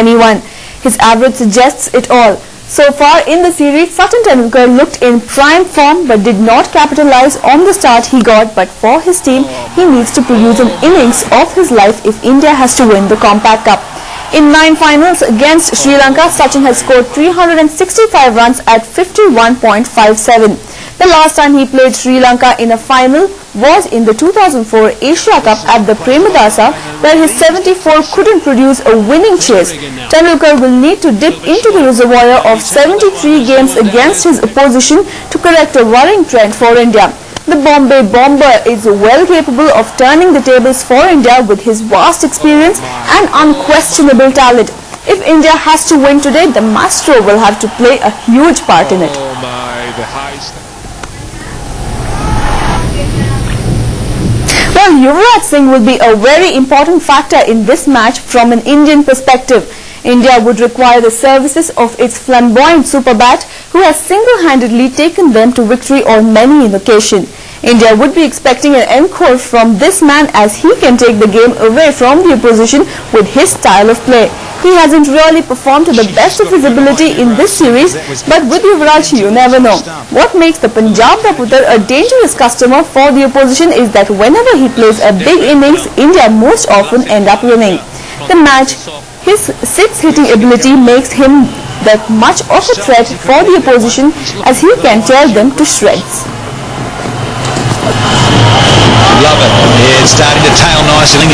anyone. His average suggests it all. So far in the series, Sachin Tendulkar looked in prime form but did not capitalize on the start he got. But for his team, he needs to produce an innings of his life if India has to win the Compact Cup. In 9 finals against Sri Lanka, Sachin has scored 365 runs at 51.57. The last time he played Sri Lanka in a final was in the 2004 Asia Cup at the Premadasa, where his 74 couldn't produce a winning chase. Tendulkar will need to dip into the reservoir of 73 games against his opposition to correct a worrying trend for India. The Bombay Bomber is well capable of turning the tables for India with his vast experience and unquestionable talent. If India has to win today, the maestro will have to play a huge part in it. Well, Yuvraj Singh will be a very important factor in this match from an Indian perspective. India would require the services of its flamboyant super bat, who has single-handedly taken them to victory on many an occasion. India would be expecting an encore from this man, as he can take the game away from the opposition with his style of play. He hasn't really performed to the best of his ability in this series, but with Yuvraj, you never know. What makes the Punjab Putter a dangerous customer for the opposition is that whenever he plays a big innings, India most often end up winning the match. His six-hitting ability makes him that much of a threat for the opposition, as he can tear them to shreds. Love it. Yeah, it's starting to tail nicely.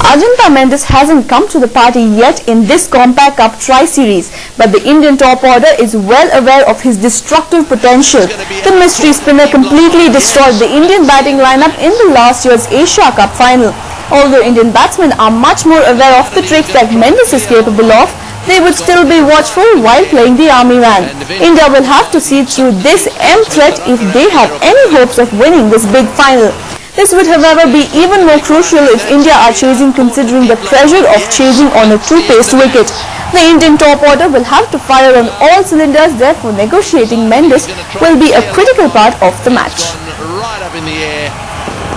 Ajanta Mendes hasn't come to the party yet in this Compact Cup tri-series, but the Indian top order is well aware of his destructive potential. The mystery spinner completely destroyed the Indian batting lineup in the last year's Asia Cup final. Although Indian batsmen are much more aware of the tricks that Mendes is capable of, they would still be watchful while playing the army man. India will have to see through this M threat if they have any hopes of winning this big final. This would, however, be even more crucial if India are chasing, considering the pressure of chasing on a two-paced wicket. The Indian top order will have to fire on all cylinders, therefore negotiating Mendes will be a critical part of the match. Right up in the air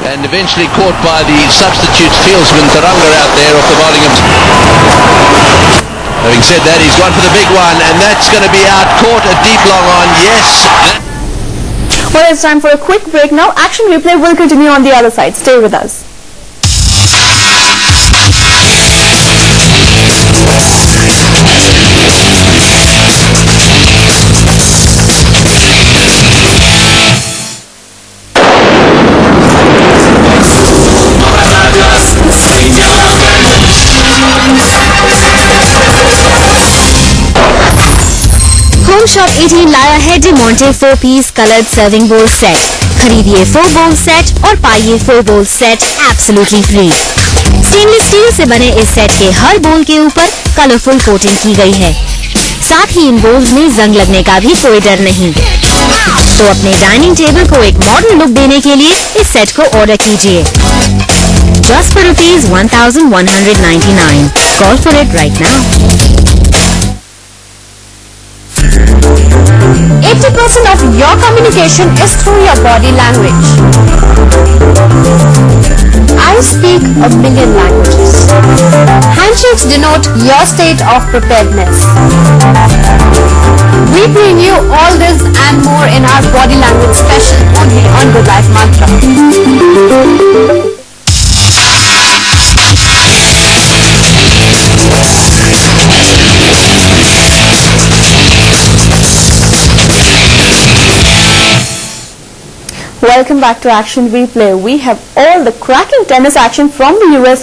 and eventually caught by the substitute fieldsman Taranga out there off the bowling of... Having said that, he's gone for the big one, and that's going to be out, caught a deep long on, yes. Well, it's time for a quick break now. Action Replay will continue on the other side. Stay with us. Home shop 18 लाया है D'Monte 4-पीस coloured serving बोल set. खरीदिए 4 बोल set और पाइए 4 बोल set absolutely free. Stainless steel से बने इस सेट के हर बोल के ऊपर कलरफुल कोटिंग की गई है। साथ ही इन बोल्स में जंग लगने का भी कोई डर नहीं। तो अपने डाइनिंग टेबल को एक मॉडर्न लुक देने के लिए इस सेट को ऑर्डर कीजिए। Just for ₹1199। Call for it right now. 80% of your communication is through your body language. I speak a million languages. Handshakes denote your state of preparedness. We bring you all this and more in our body language special only on Good Life Mantra. Welcome back to Action Replay. We have all the cracking tennis action from the US